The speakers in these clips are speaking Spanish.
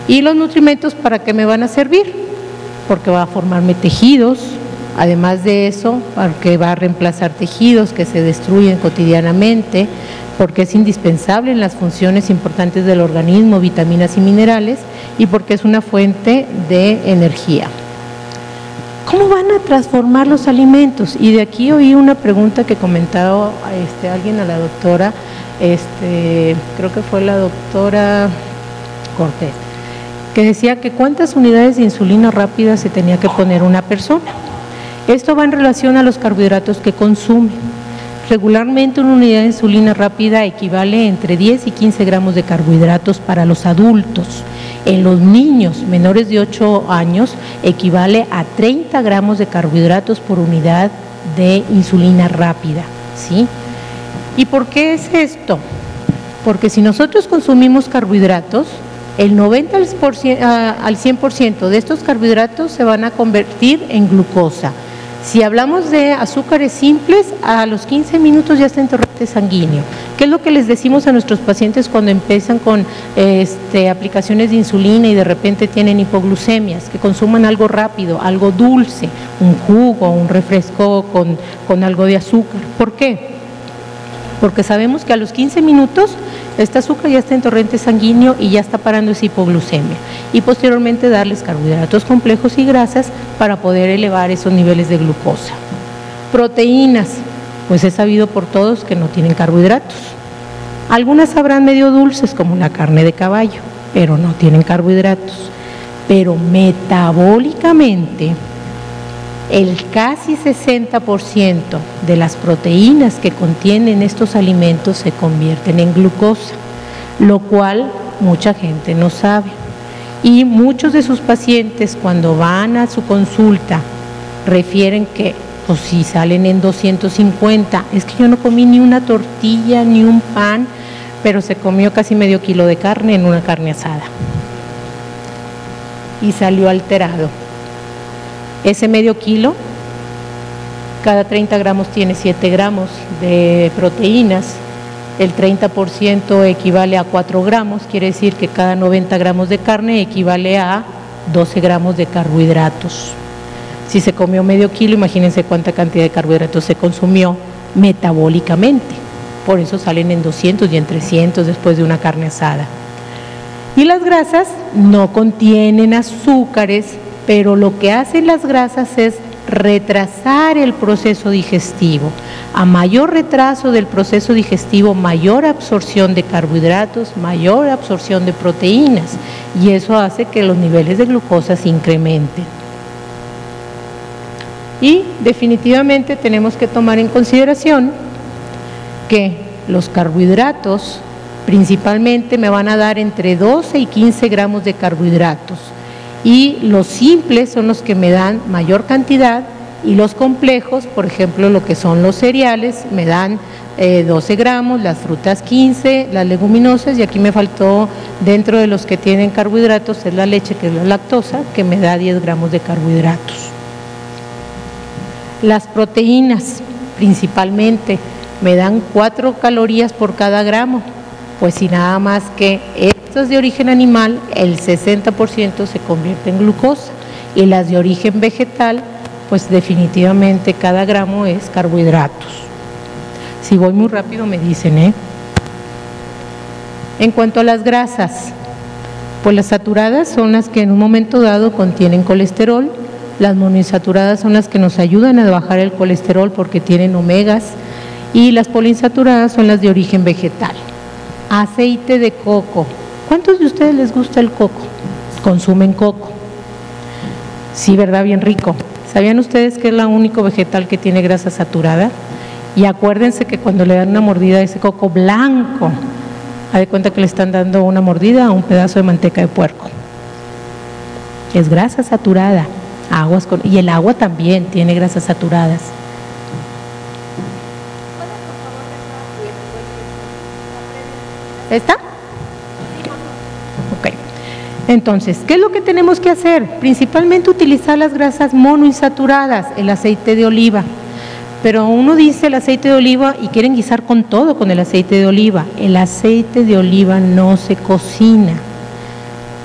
¿Y los nutrimentos para qué me van a servir? Porque va a formarme tejidos, además de eso, porque va a reemplazar tejidos que se destruyen cotidianamente, porque es indispensable en las funciones importantes del organismo, vitaminas y minerales, y porque es una fuente de energía. ¿Cómo van a transformar los alimentos? Y de aquí oí una pregunta que comentaba alguien a la doctora, creo que fue la doctora Cortés, que decía que cuántas unidades de insulina rápida se tenía que poner una persona. Esto va en relación a los carbohidratos que consume. Regularmente una unidad de insulina rápida equivale entre 10 y 15 gramos de carbohidratos para los adultos. En los niños menores de 8 años equivale a 30 gramos de carbohidratos por unidad de insulina rápida, ¿sí? ¿Y por qué es esto? Porque si nosotros consumimos carbohidratos, el 90 al 100% de estos carbohidratos se van a convertir en glucosa. Si hablamos de azúcares simples, a los 15 minutos ya está en torrente sanguíneo. ¿Qué es lo que les decimos a nuestros pacientes cuando empiezan con aplicaciones de insulina y de repente tienen hipoglucemias? Que consuman algo rápido, algo dulce, un jugo, un refresco con algo de azúcar. ¿Por qué? Porque sabemos que a los 15 minutos este azúcar ya está en torrente sanguíneo y ya está parando esa hipoglucemia. Y posteriormente darles carbohidratos complejos y grasas para poder elevar esos niveles de glucosa. Proteínas, pues es sabido por todos que no tienen carbohidratos. Algunas sabrán medio dulces como la carne de caballo, pero no tienen carbohidratos. Pero metabólicamente, el casi 60% de las proteínas que contienen estos alimentos se convierten en glucosa, lo cual mucha gente no sabe. Y muchos de sus pacientes cuando van a su consulta refieren que, pues si salen en 250, es que yo no comí ni una tortilla ni un pan, pero se comió casi medio kilo de carne en una carne asada y salió alterado. Ese medio kilo, cada 30 gramos tiene 7 gramos de proteínas, el 30% equivale a 4 gramos, quiere decir que cada 90 gramos de carne equivale a 12 gramos de carbohidratos. Si se comió medio kilo, imagínense cuánta cantidad de carbohidratos se consumió metabólicamente, por eso salen en 200 y en 300 después de una carne asada. Y las grasas no contienen azúcares, pero lo que hacen las grasas es retrasar el proceso digestivo. A mayor retraso del proceso digestivo, mayor absorción de carbohidratos, mayor absorción de proteínas, y eso hace que los niveles de glucosa se incrementen. Y definitivamente tenemos que tomar en consideración que los carbohidratos principalmente me van a dar entre 12 y 15 gramos de carbohidratos. Y los simples son los que me dan mayor cantidad y los complejos, por ejemplo, lo que son los cereales, me dan 12 gramos, las frutas 15, las leguminosas, y aquí me faltó dentro de los que tienen carbohidratos es la leche, que es la lactosa, que me da 10 gramos de carbohidratos. Las proteínas principalmente me dan 4 calorías por cada gramo, pues si nada más que estas de origen animal, el 60% se convierte en glucosa, y las de origen vegetal, pues definitivamente cada gramo es carbohidratos. Si voy muy rápido me dicen, En cuanto a las grasas, pues las saturadas son las que en un momento dado contienen colesterol, las monoinsaturadas son las que nos ayudan a bajar el colesterol porque tienen omegas, y las poliinsaturadas son las de origen vegetal. Aceite de coco. ¿Cuántos de ustedes les gusta el coco? ¿Consumen coco? Sí, ¿verdad? Bien rico. ¿Sabían ustedes que es el único vegetal que tiene grasa saturada? Y acuérdense que cuando le dan una mordida a ese coco blanco, haz de cuenta que le están dando una mordida a un pedazo de manteca de puerco. Es grasa saturada. Y el agua también tiene grasas saturadas. ¿Está? Ok. Entonces, ¿qué es lo que tenemos que hacer? Principalmente utilizar las grasas monoinsaturadas, el aceite de oliva. Pero uno dice el aceite de oliva y quieren guisar con todo con el aceite de oliva. El aceite de oliva no se cocina.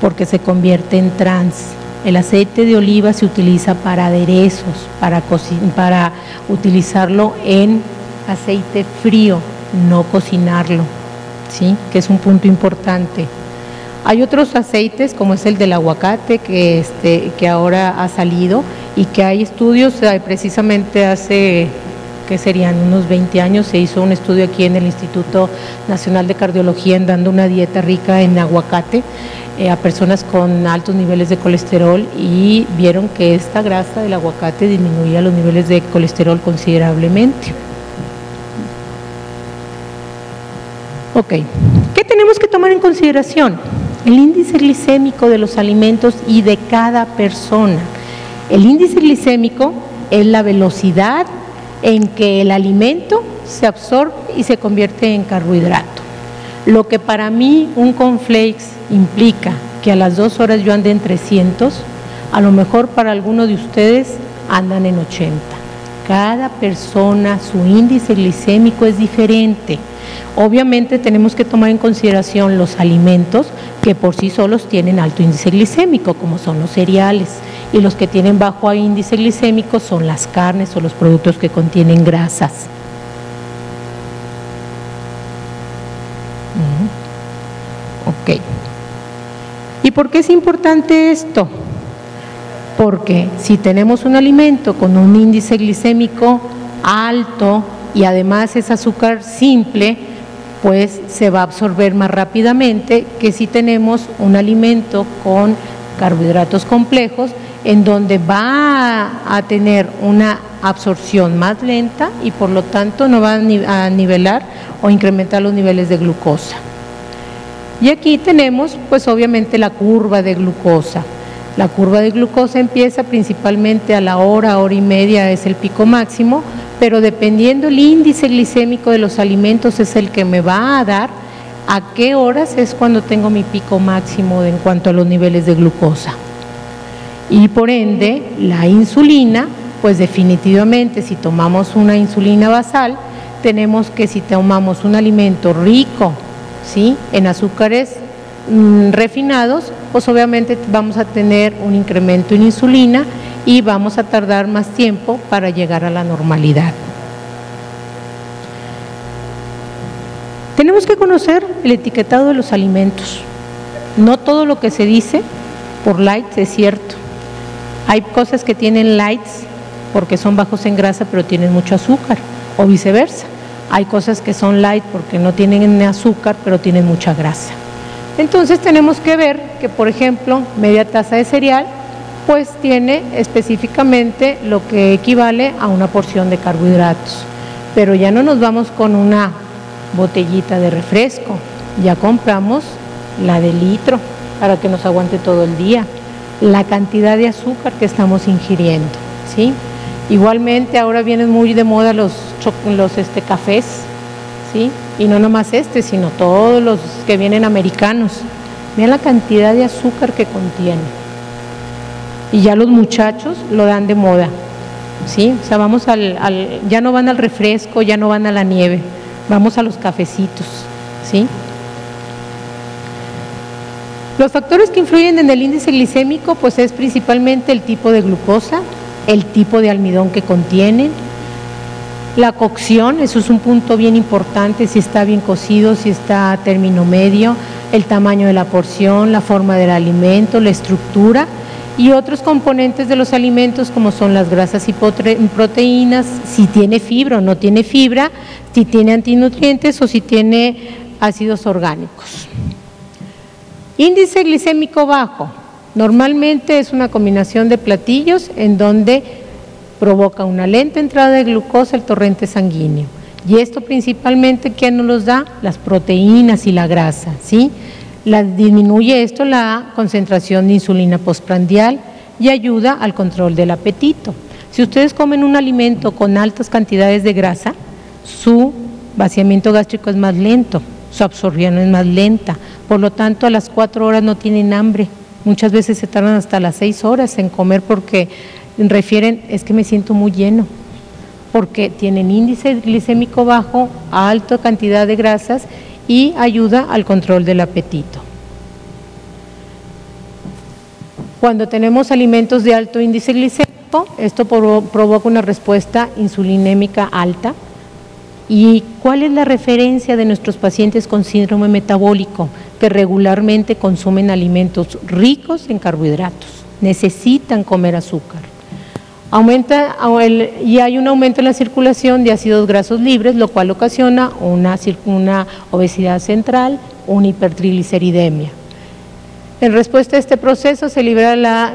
porque se convierte en trans. El aceite de oliva se utiliza para aderezos, para utilizarlo en aceite frío, no cocinarlo, ¿sí? Que es un punto importante. Hay otros aceites, como es el del aguacate, que ahora ha salido y que hay estudios, precisamente hace, que serían unos 20 años, se hizo un estudio aquí en el Instituto Nacional de Cardiología dando una dieta rica en aguacate a personas con altos niveles de colesterol y vieron que esta grasa del aguacate disminuía los niveles de colesterol considerablemente. Ok, ¿qué tenemos que tomar en consideración? El índice glicémico de los alimentos y de cada persona. El índice glicémico es la velocidad en que el alimento se absorbe y se convierte en carbohidrato. Lo que para mí un cornflakes implica que a las 2 horas yo ande en 300, a lo mejor para alguno de ustedes andan en 80. Cada persona, su índice glicémico es diferente. Obviamente tenemos que tomar en consideración los alimentos que por sí solos tienen alto índice glicémico, como son los cereales, y los que tienen bajo índice glicémico son las carnes o los productos que contienen grasas. Ok. ¿Y por qué es importante esto? Porque si tenemos un alimento con un índice glicémico alto y además es azúcar simple, pues se va a absorber más rápidamente que si tenemos un alimento con carbohidratos complejos, en donde va a tener una absorción más lenta y por lo tanto no va a nivelar o incrementar los niveles de glucosa. Y aquí tenemos pues obviamente la curva de glucosa. La curva de glucosa empieza principalmente a la hora y media, es el pico máximo, pero dependiendo el índice glicémico de los alimentos es el que me va a dar a qué horas es cuando tengo mi pico máximo en cuanto a los niveles de glucosa. Y por ende, la insulina, pues definitivamente si tomamos una insulina basal, tenemos que si tomamos un alimento rico, ¿sí?, en azúcares refinados, pues obviamente vamos a tener un incremento en insulina y vamos a tardar más tiempo para llegar a la normalidad. Tenemos que conocer el etiquetado de los alimentos. No todo lo que se dice por lights es cierto. Hay cosas que tienen lights porque son bajos en grasa pero tienen mucho azúcar, o viceversa. Hay cosas que son light porque no tienen azúcar pero tienen mucha grasa. Entonces tenemos que ver que, por ejemplo, media taza de cereal pues tiene específicamente lo que equivale a una porción de carbohidratos. Pero ya no nos vamos con una botellita de refresco, ya compramos la de litro para que nos aguante todo el día, la cantidad de azúcar que estamos ingiriendo, ¿sí? Igualmente ahora vienen muy de moda los cafés, ¿sí? Y no nomás sino todos los que vienen americanos. Vean la cantidad de azúcar que contiene. Y ya los muchachos lo dan de moda, ¿sí? O sea, vamos ya no van al refresco, ya no van a la nieve, vamos a los cafecitos, ¿sí? Los factores que influyen en el índice glicémico, pues es principalmente el tipo de glucosa, el tipo de almidón que contienen, la cocción, eso es un punto bien importante, si está bien cocido, si está a término medio, el tamaño de la porción, la forma del alimento, la estructura y otros componentes de los alimentos como son las grasas y proteínas, si tiene fibra o no tiene fibra, si tiene antinutrientes o si tiene ácidos orgánicos. Índice glicémico bajo, normalmente es una combinación de platillos en donde provoca una lenta entrada de glucosa al torrente sanguíneo. Y esto principalmente, ¿qué nos los da? Las proteínas y la grasa, ¿sí? Disminuye esto la concentración de insulina postprandial y ayuda al control del apetito. Si ustedes comen un alimento con altas cantidades de grasa, su vaciamiento gástrico es más lento, su absorción es más lenta, por lo tanto a las 4 horas no tienen hambre. Muchas veces se tardan hasta las 6 horas en comer porque refieren, es que me siento muy lleno, porque tienen índice glicémico bajo, alta cantidad de grasas y ayuda al control del apetito. Cuando tenemos alimentos de alto índice glicémico, esto provoca una respuesta insulinémica alta. ¿Y cuál es la referencia de nuestros pacientes con síndrome metabólico? Que regularmente consumen alimentos ricos en carbohidratos, necesitan comer azúcar. Y hay un aumento en la circulación de ácidos grasos libres, lo cual ocasiona una obesidad central, una hipertrigliceridemia. En respuesta a este proceso se libera la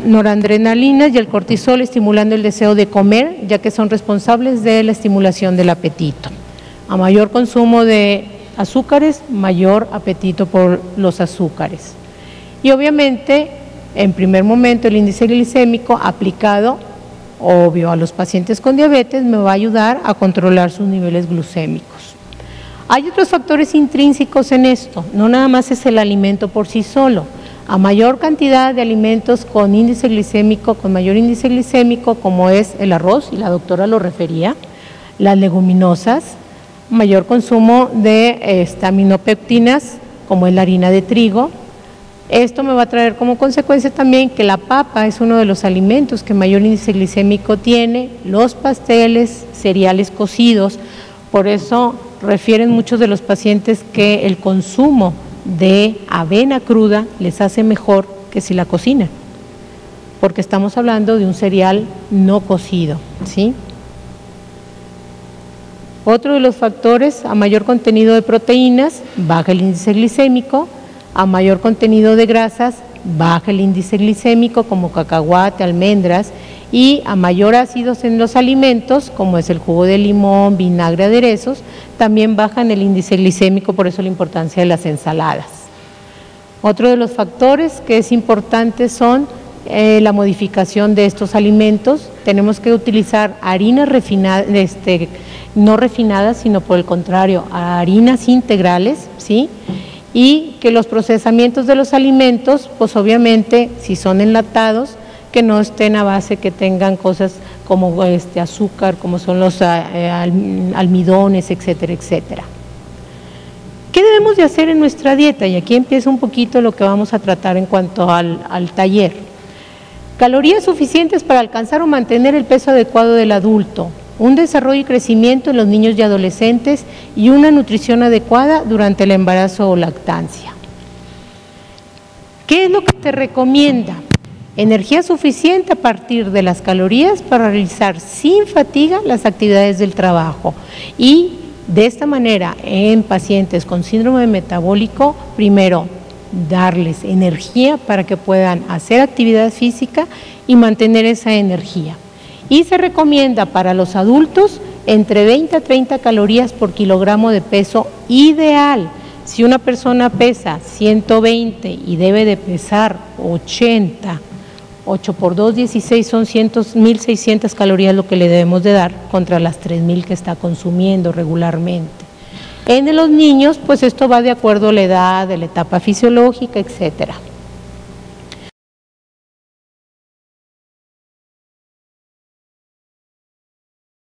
noradrenalina y el cortisol, estimulando el deseo de comer, ya que son responsables de la estimulación del apetito. A mayor consumo de azúcares, mayor apetito por los azúcares. Y obviamente, en primer momento, el índice glicémico aplicado, obvio, a los pacientes con diabetes me va a ayudar a controlar sus niveles glucémicos. Hay otros factores intrínsecos en esto, no nada más es el alimento por sí solo. A mayor cantidad de alimentos con índice glicémico, con mayor índice glicémico, como es el arroz, y la doctora lo refería, las leguminosas, mayor consumo de aminopectinas, como es la harina de trigo. Esto me va a traer como consecuencia también que la papa es uno de los alimentos que mayor índice glicémico tiene, los pasteles, cereales cocidos. Por eso refieren muchos de los pacientes que el consumo de avena cruda les hace mejor que si la cocinan, porque estamos hablando de un cereal no cocido, ¿sí? Otro de los factores, a mayor contenido de proteínas, baja el índice glicémico, a mayor contenido de grasas, baja el índice glicémico, como cacahuate, almendras, y a mayor ácidos en los alimentos, como es el jugo de limón, vinagre, aderezos, también bajan el índice glicémico, por eso la importancia de las ensaladas. Otro de los factores que es importante son la modificación de estos alimentos. Tenemos que utilizar harinas refinadas, no refinadas, sino por el contrario, harinas integrales, ¿sí? Y que los procesamientos de los alimentos, pues obviamente, si son enlatados, que no estén a base, que tengan cosas como azúcar, como son los almidones, etcétera, etcétera. ¿Qué debemos de hacer en nuestra dieta? Y aquí empieza un poquito lo que vamos a tratar en cuanto al taller. Calorías suficientes para alcanzar o mantener el peso adecuado del adulto, un desarrollo y crecimiento en los niños y adolescentes y una nutrición adecuada durante el embarazo o lactancia. ¿Qué es lo que te recomienda? Energía suficiente a partir de las calorías para realizar sin fatiga las actividades del trabajo. Y de esta manera, en pacientes con síndrome metabólico, primero, darles energía para que puedan hacer actividad física y mantener esa energía. Y se recomienda para los adultos entre 20 a 30 calorías por kilogramo de peso ideal. Si una persona pesa 120 y debe de pesar 80, 8 por 2, 16, son 1.600 calorías lo que le debemos de dar contra las 3.000 que está consumiendo regularmente. En los niños, pues esto va de acuerdo a la edad, de la etapa fisiológica, etcétera.